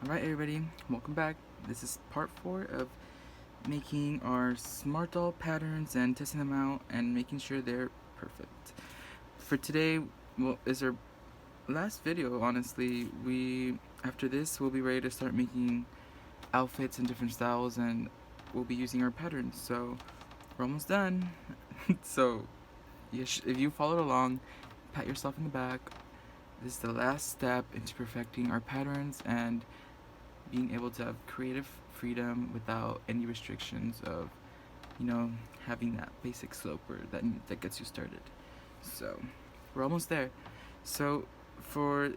Alright everybody, welcome back. This is part 4 of making our smart doll patterns and testing them out and making sure they're perfect. For today, is our last video, honestly. After this, we'll be ready to start making outfits in different styles and we'll be using our patterns. So, we're almost done. So, if you followed along, pat yourself in the back. This is the last step into perfecting our patterns and being able to have creative freedom without any restrictions of, having that basic sloper that gets you started. So, we're almost there. So, for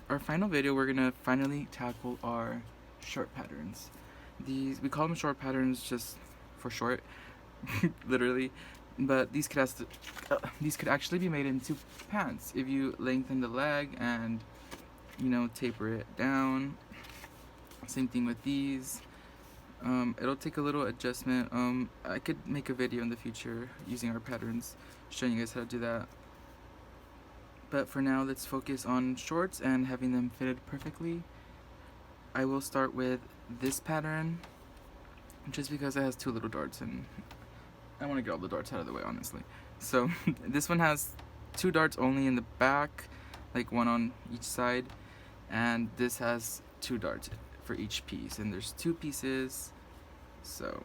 our final video, we're gonna finally tackle our short patterns. We call them short patterns just for short, literally. But these could actually be made into pants if you lengthen the leg and taper it down. Same thing with these. It'll take a little adjustment. I could make a video in the future using our patterns, showing you guys how to do that. But for now, let's focus on shorts and having them fitted perfectly. I will start with this pattern, just because it has two little darts and I want to get all the darts out of the way, honestly. So this one has two darts only in the back, like one on each side, and this has two darts for each piece, and there's two pieces. So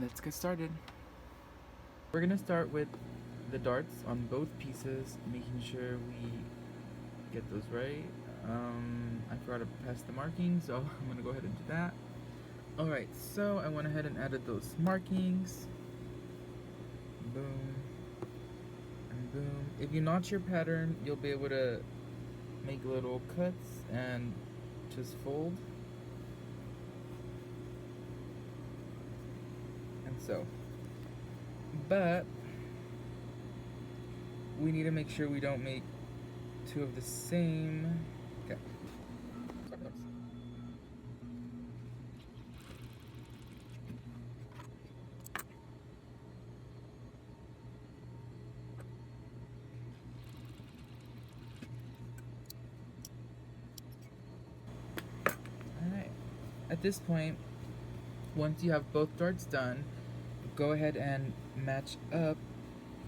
let's get started. We're gonna start with the darts on both pieces, making sure we get those right. I forgot to pass the markings, so I'm gonna go ahead and do that. Alright, so I went ahead and added those markings. Boom and boom. If you notch your pattern, you'll be able to make little cuts and just fold. And so. But we need to make sure we don't make two of the same. Okay. Alright. At this point, once you have both darts done, go ahead and match up.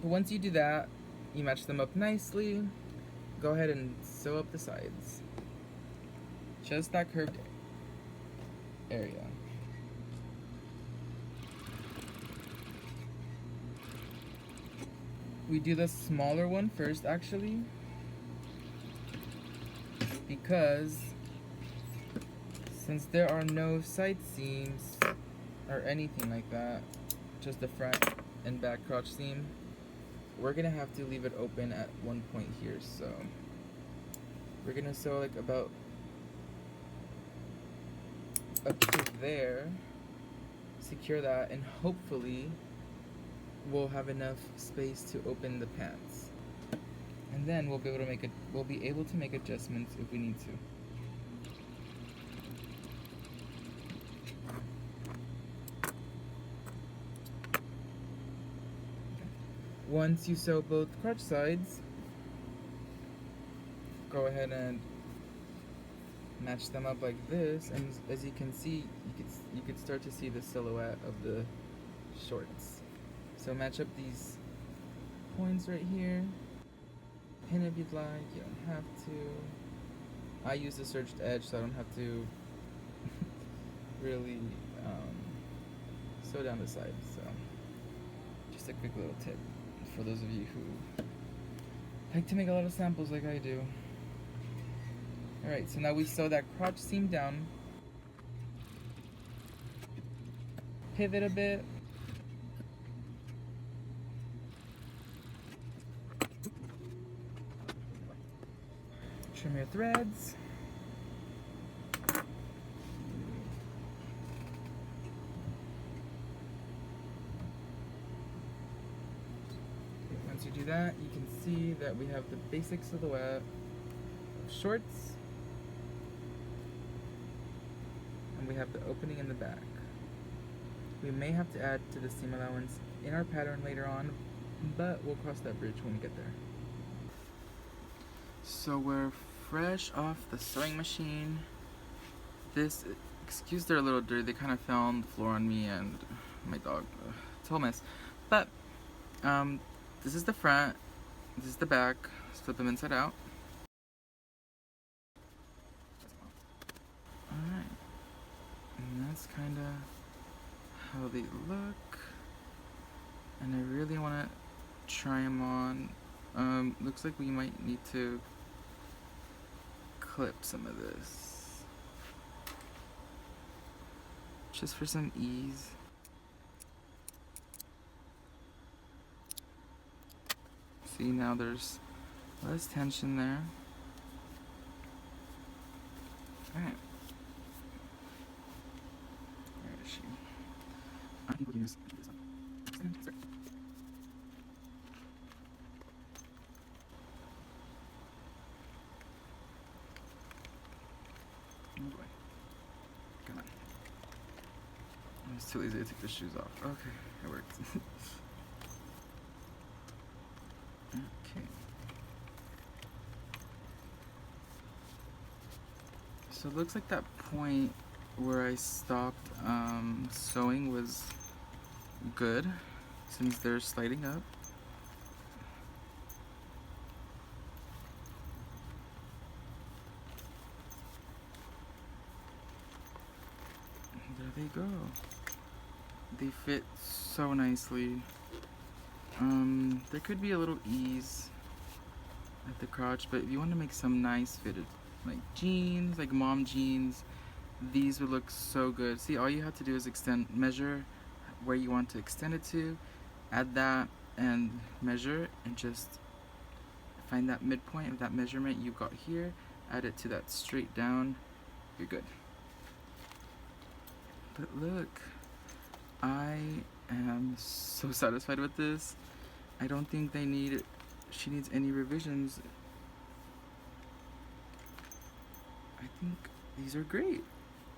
But once you do that, you match them up nicely. Go ahead and sew up the sides. Just that curved area. We do the smaller one first, actually, because since there are no side seams or anything like that, just the front and back crotch seam, we're gonna have to leave it open at one point here. So we're gonna sew like about up to there, secure that, and hopefully we'll have enough space to open the pants. And then we'll be able to make adjustments if we need to. Once you sew both crotch sides, go ahead and match them up like this, and as you can see, you could start to see the silhouette of the shorts. So match up these points right here. Pin if you'd like, you don't have to. I use the serged edge so I don't have to really sew down the sides. So just a quick little tip for those of you who like to make a lot of samples like I do. Alright, so now we sew that crotch seam down. Pivot a bit. Trim your threads. Once you do that, you can see that we have the basic silhouette of shorts, and we have the opening in the back. We may have to add to the seam allowance in our pattern later on, but we'll cross that bridge when we get there. So we're fresh off the sewing machine. This, excuse their little dirty, they kind of fell on the floor on me and my dog. It's a whole mess. But, this is the front, this is the back. Let's flip them inside out. Alright. And that's kind of how they look. And I really want to try them on. Looks like we might need to clip some of this. Just for some ease. See, now there's less tension there. Alright. Where is she? I think we'll use this one. Oh boy. Come on. I was too lazy to take the shoes off. Okay, it worked. Okay. So it looks like that point where I stopped sewing was good, since they're sliding up. There they go. They fit so nicely. There could be a little ease at the crotch, but if you want to make some nice fitted, like jeans, like mom jeans, these would look so good. See, all you have to do is measure where you want to extend it to, add that, and measure, and just find that midpoint of that measurement you got here, add it to that straight down, you're good. But look, I am so satisfied with this. I don't think she needs any revisions. I think these are great.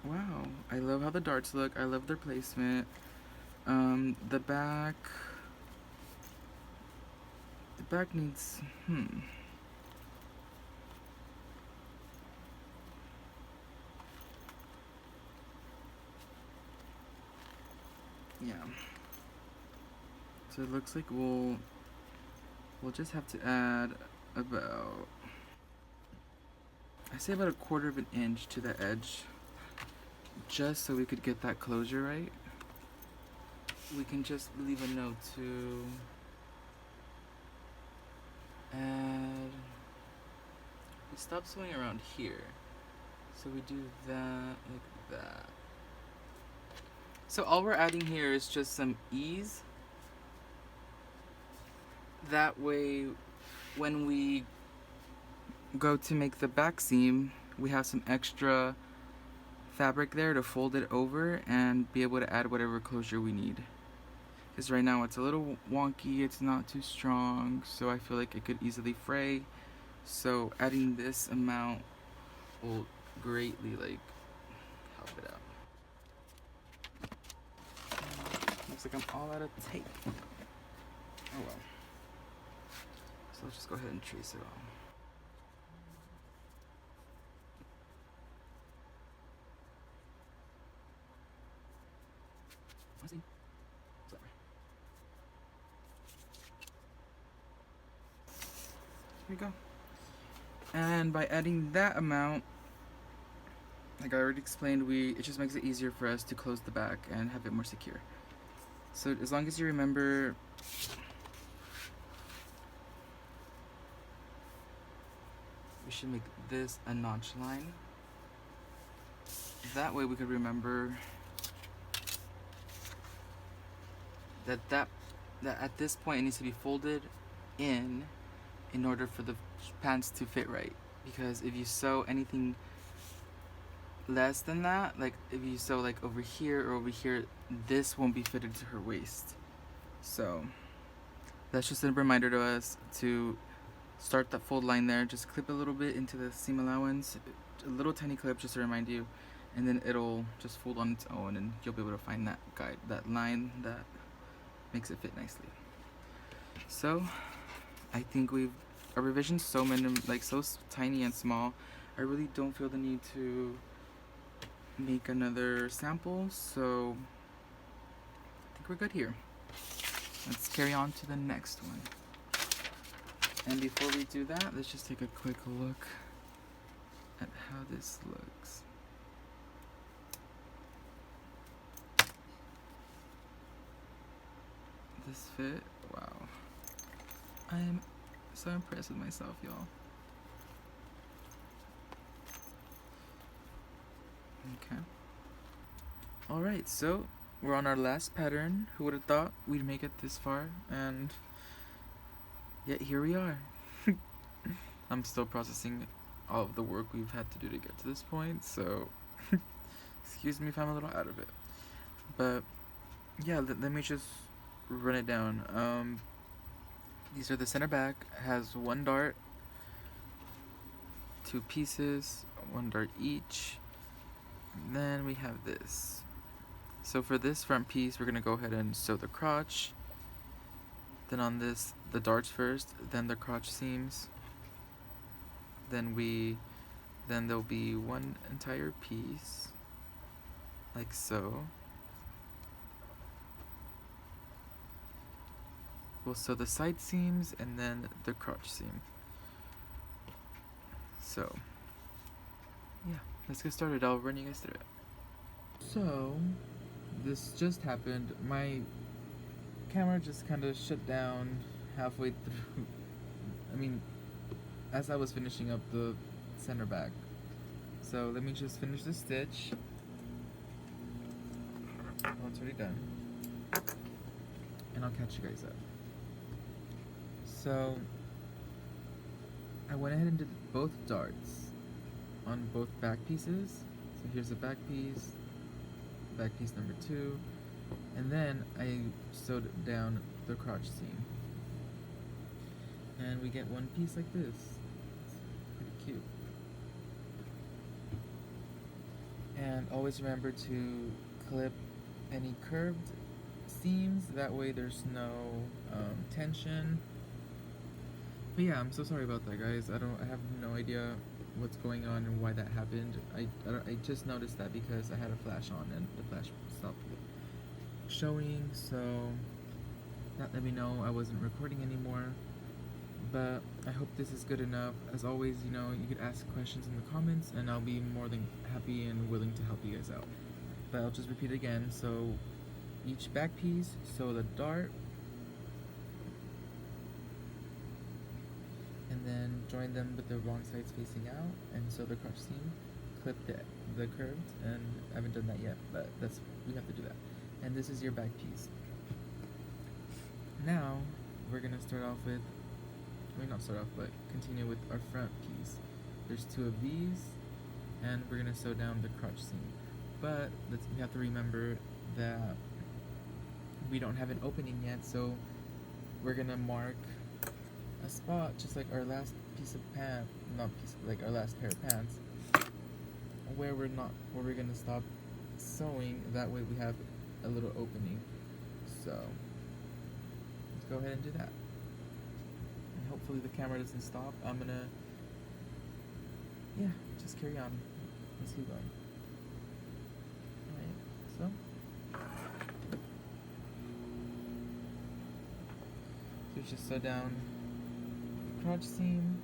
Wow, I love how the darts look. I love their placement. The back needs, yeah. So it looks like we'll just have to add about, I say about 1/4 of an inch to the edge, just so we could get that closure right. We can just leave a note to add, we stop sewing around here, so we do that like that. So all we're adding here is just some ease. That way, when we go to make the back seam, we have some extra fabric there to fold it over and be able to add whatever closure we need. Because right now it's a little wonky, it's not too strong, so I feel like it could easily fray. So adding this amount will greatly help it out. Looks like I'm all out of tape. Oh well. So let's just go ahead and trace it on. Sorry. Here we go. And by adding that amount, like I already explained, it just makes it easier for us to close the back and have it more secure. So as long as you remember, we should make this a notch line. That way we could remember that at this point it needs to be folded in order for the pants to fit right. Because if you sew anything less than that, like if you sew like over here or over here, this won't be fitted to her waist. So that's just a reminder to us to start that fold line there. Just clip a little bit into the seam allowance, a little tiny clip just to remind you, and then it'll just fold on its own, and you'll be able to find that line that makes it fit nicely. So I think we've a revision so like so tiny and small, I really don't feel the need to make another sample, so I think we're good here. Let's carry on to the next one. And before we do that, let's just take a quick look at how this looks. This fit, wow. I am so impressed with myself, y'all. Okay. Alright, so we're on our last pattern. Who would have thought we'd make it this far? And yet here we are. I'm still processing all of the work we've had to do to get to this point, so excuse me if I'm a little out of it. But yeah, let me just run it down. These are the center back, has one dart, 2 pieces, 1 dart each. And then we have this. So for this front piece, we're gonna go ahead and sew the crotch. Then on this, the darts first, then the crotch seams. Then there'll be one entire piece, like so. We'll sew the side seams and then the crotch seam. So, yeah, let's get started. I'll run you guys through it. So, this just happened. My camera just kind of shut down halfway through. I mean, as I was finishing up the center back. So let me just finish the stitch. Oh, it's already done. And I'll catch you guys up. So I went ahead and did both darts on both back pieces. So here's the back piece number 2, and then I sewed down the crotch seam. And we get one piece like this. It's pretty cute. And always remember to clip any curved seams, that way there's no tension. But yeah, I'm so sorry about that, guys. I have no idea what's going on and why that happened. I just noticed that because I had a flash on and the flash stopped showing, so that let me know I wasn't recording anymore. But I hope this is good enough. As always, you know, you could ask questions in the comments and I'll be more than happy and willing to help you guys out. But I'll just repeat again. So each back piece, sew the dart, and then join them with the wrong sides facing out, and sew the crotch seam, clip the curved, and I haven't done that yet, but we have to do that. And this is your back piece. Now we're gonna start off with, not start off, but continue with our front piece. There's 2 of these, and we're gonna sew down the crotch seam. But we have to remember that we don't have an opening yet, so we're gonna mark a spot just like our last piece of pant, like our last pair of pants, where we're gonna stop sewing. That way we have a little opening. So let's go ahead and do that. And hopefully the camera doesn't stop. I'm gonna, just carry on. Let's keep going. Alright, so just sew down the crotch seam.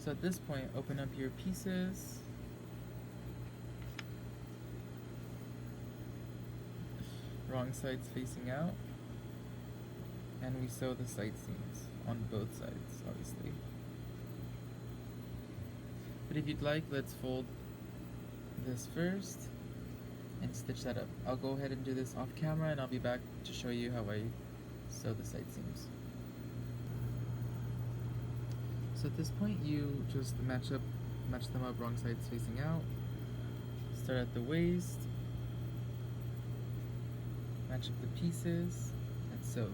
So at this point, open up your pieces. Wrong side's facing out. And we sew the side seams on both sides, obviously. But if you'd like, let's fold this first and stitch that up. I'll go ahead and do this off camera and I'll be back to show you how I sew the side seams. So at this point you just match them up, wrong sides facing out. Start at the waist, match up the pieces, and sew.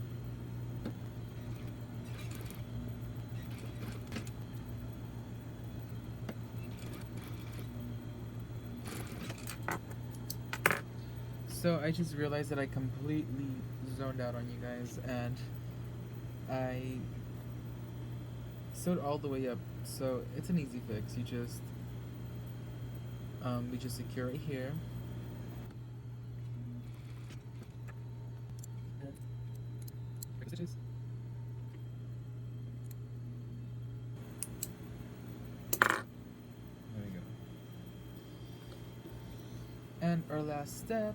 So I just realized that I completely zoned out on you guys, and I sewed all the way up. So it's an easy fix. You just we just secure it here. Stitches. There we go. And our last step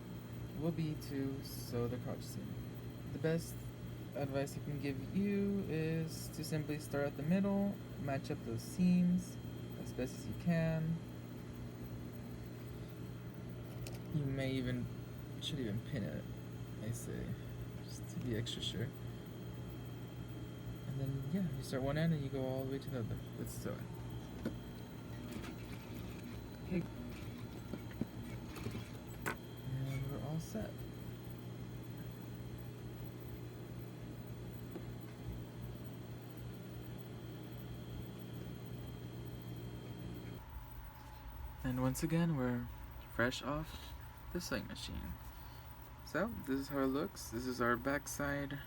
will be to sew the crotch seam. The best advice I can give you is to simply start at the middle, match up those seams as best as you can. You should even pin it, I say, just to be extra sure. And then, yeah, you start one end and you go all the way to the other. Let's sew it. Okay. And we're all set. And once again, we're fresh off the sewing machine. So this is how it looks. This is our back side,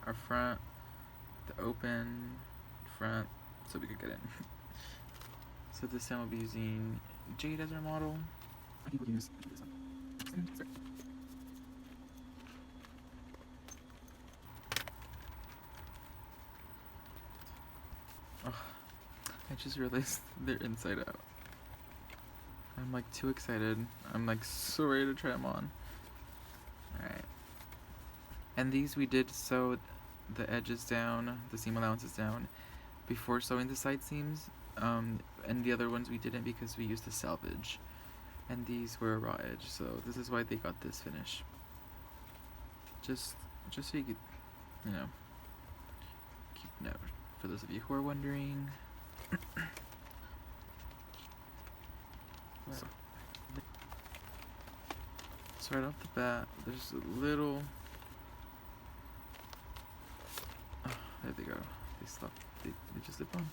our front, the open front, so we could get in. So this time we'll be using Jade as our model. I think we can use this one. Oh, I just realized they're inside out. I'm like too excited. I'm like so ready to try them on. Alright. And these we did sew the edges down, the seam allowances down, before sewing the side seams. And the other ones we didn't because we used the selvage. And these were a raw edge, so this is why they got this finish. Just so you could, you know, keep note. For those of you who are wondering. So right off the bat, there's a little. Oh, there they go. They slip. They just slip on.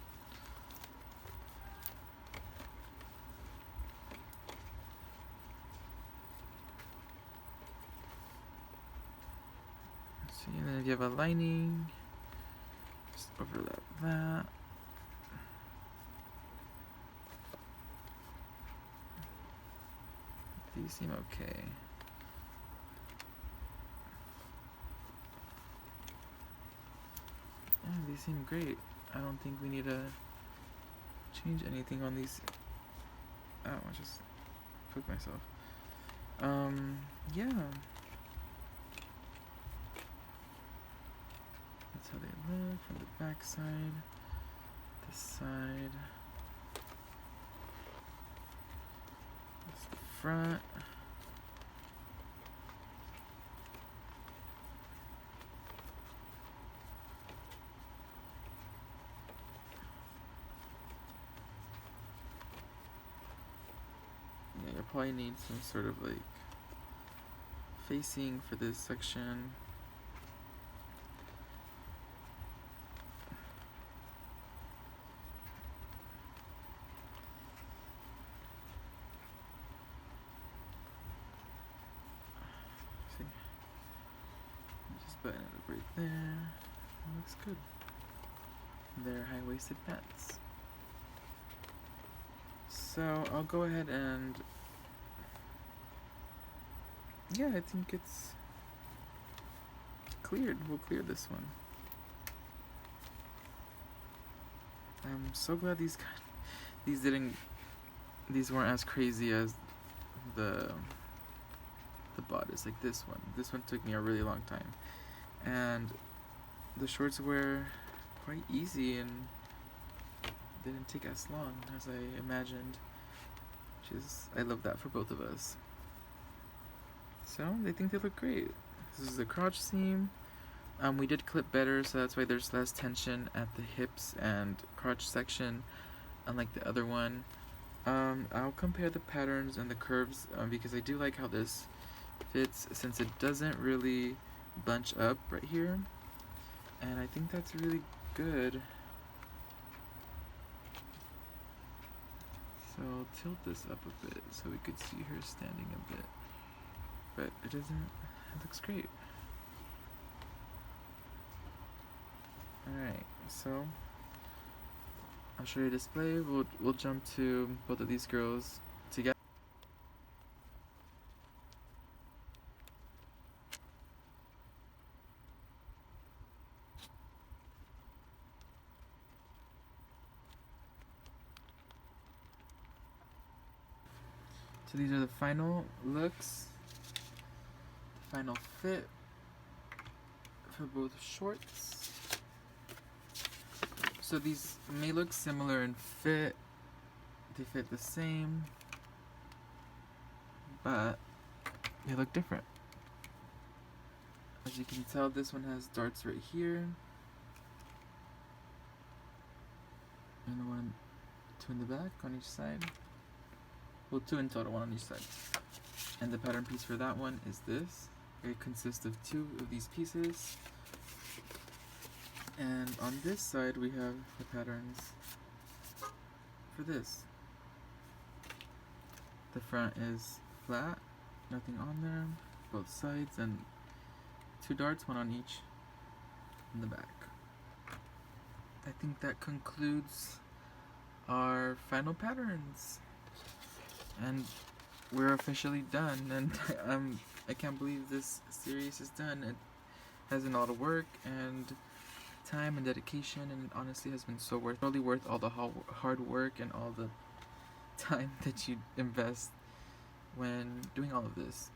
See, and then if you have a lining, just overlap that. These seem okay. Yeah, these seem great. I don't think we need to change anything on these. Oh, I just poked myself. Yeah. That's how they look from the back side, this side. That's the front. Yeah, you'll probably need some sort of like facing for this section. See, just button it up right there. That looks good. They're high-waisted pants. So I'll go ahead and, yeah, I think it's cleared. We'll clear this one. I'm so glad these these weren't as crazy as the bodice. Like this one took me a really long time, and the shorts were quite easy and didn't take as long as I imagined. I love that for both of us. So they think they look great. This is the crotch seam. We did clip better, so that's why there's less tension at the hips and crotch section, unlike the other one. I'll compare the patterns and the curves because I do like how this fits, since it doesn't really bunch up right here, and I think that's really good. So I'll tilt this up a bit so we could see her standing a bit, but it looks great. Alright, so I'll show you a display. We'll jump to both of these girls together. So these are the final looks, the final fit for both shorts. So these may look similar in fit, they fit the same, but they look different. As you can tell, this one has darts right here, and two in the back on each side. Well, two in total, one on each side. And the pattern piece for that one is this. It consists of two of these pieces. And on this side we have the patterns for this. The front is flat, nothing on there, both sides, and two darts, one on each in the back. I think that concludes our final patterns. And we're officially done, and I can't believe this series is done. It has been a lot of work and time and dedication, and it honestly has been so totally worth all the hard work and all the time that you invest when doing all of this.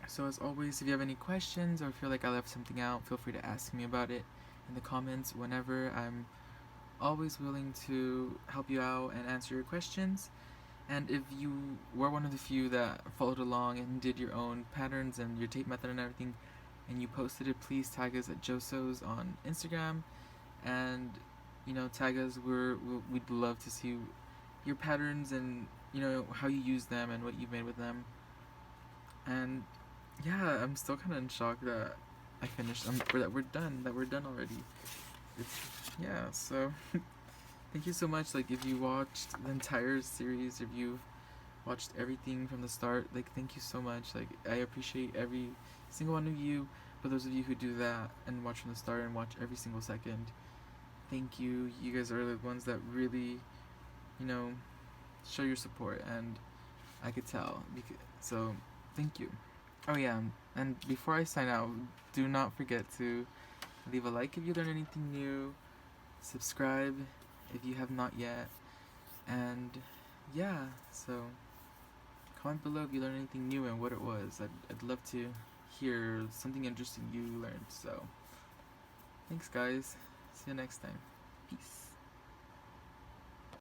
So as always, if you have any questions or feel like I left something out, feel free to ask me about it in the comments whenever. I'm always willing to help you out and answer your questions. And if you were one of the few that followed along and did your own patterns and your tape method and everything, and you posted it, please tag us at Josos on Instagram, and tag us. We'd love to see your patterns and how you use them and what you made with them. And yeah, I'm still kind of in shock that I finished. That we're done already. So thank you so much. Like, if you watched the entire series, if you've watched everything from the start, like, thank you so much. Like, I appreciate every single one of you. For those of you who do that and watch from the start and watch every single second, thank you. You guys are the ones that really, show your support, and I could tell. So thank you. Oh yeah, and before I sign out, do not forget to leave a like if you learned anything new, subscribe if you have not yet, and yeah, so comment below if you learned anything new and what it was. I'd love to hear something interesting you learned. So thanks guys, see you next time, peace.